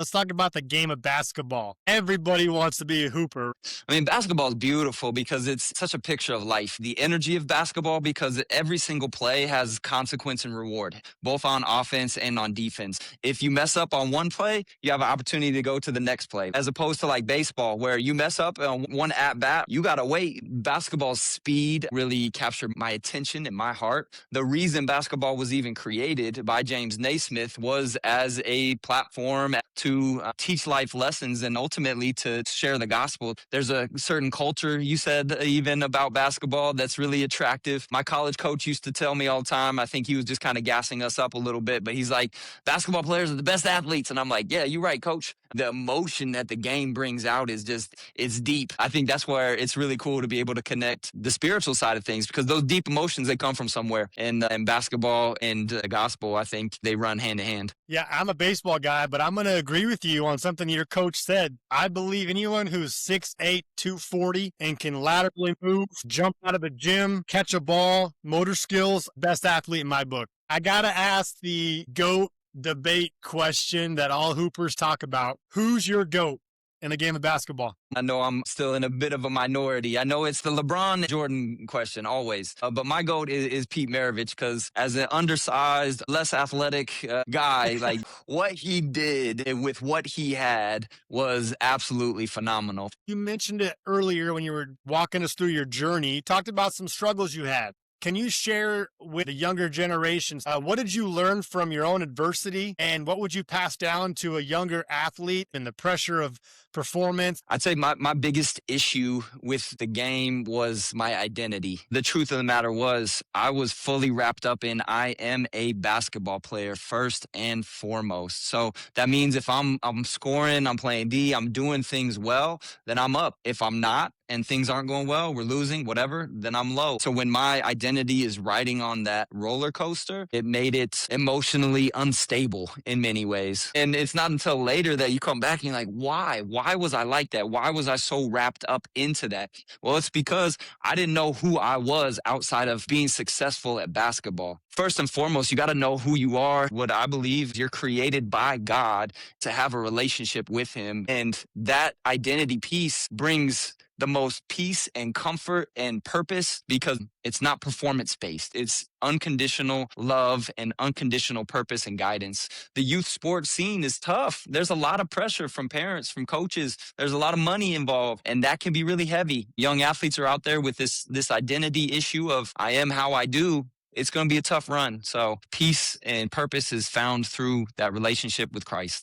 Let's talk about the game of basketball. Everybody wants to be a hooper. I mean, basketball is beautiful because it's such a picture of life. The energy of basketball, because every single play has consequence and reward, both on offense and on defense. If you mess up on one play, you have an opportunity to go to the next play, as opposed to like baseball, where you mess up on one at bat, you got to wait. Basketball's speed really captured my attention and my heart. The reason basketball was even created by James Naismith was as a platform to teach life lessons and ultimately to share the gospel. There's a certain culture, you said, even about basketball that's really attractive. My college coach used to tell me all the time, I think he was just kind of gassing us up a little bit, but he's like, basketball players are the best athletes. And I'm like, yeah, you're right, coach. The emotion that the game brings out is just, it's deep. I think that's where it's really cool to be able to connect the spiritual side of things, because those deep emotions, they come from somewhere. And basketball and the gospel, I think they run hand in hand. Yeah, I'm a baseball guy, but I'm going to agree with you on something your coach said. I believe anyone who's 6'8", 240 and can laterally move, jump out of the gym, catch a ball, motor skills, best athlete in my book. I got to ask the GOAT debate question that all hoopers talk about. Who's your GOAT in a game of basketball? I know I'm still in a bit of a minority. I know it's the LeBron Jordan question always, but my GOAT is Pete Maravich, because as an undersized, less athletic guy, like what he did with what he had was absolutely phenomenal. You mentioned it earlier when you were walking us through your journey. You talked about some struggles you had. Can you share with the younger generations, what did you learn from your own adversity, and what would you pass down to a younger athlete in the pressure of performance? I'd say my biggest issue with the game was my identity. The truth of the matter was I was fully wrapped up in I am a basketball player first and foremost. So that means if I'm scoring, I'm playing D, I'm doing things well, then I'm up. If I'm not, and things aren't going well, we're losing, whatever, then I'm low. So when my identity is riding on that roller coaster, it made it emotionally unstable in many ways. And it's not until later that you come back and you're like, why? Why was I like that? Why was I so wrapped up into that? Well, it's because I didn't know who I was outside of being successful at basketball. First and foremost, you got to know who you are. What I believe, you're created by God to have a relationship with him. And that identity piece brings the most peace and comfort and purpose, because it's not performance based. It's unconditional love and unconditional purpose and guidance. The youth sports scene is tough. There's a lot of pressure from parents, from coaches. There's a lot of money involved, and that can be really heavy. Young athletes are out there with this identity issue of I am how I do. It's going to be a tough run. So peace and purpose is found through that relationship with Christ.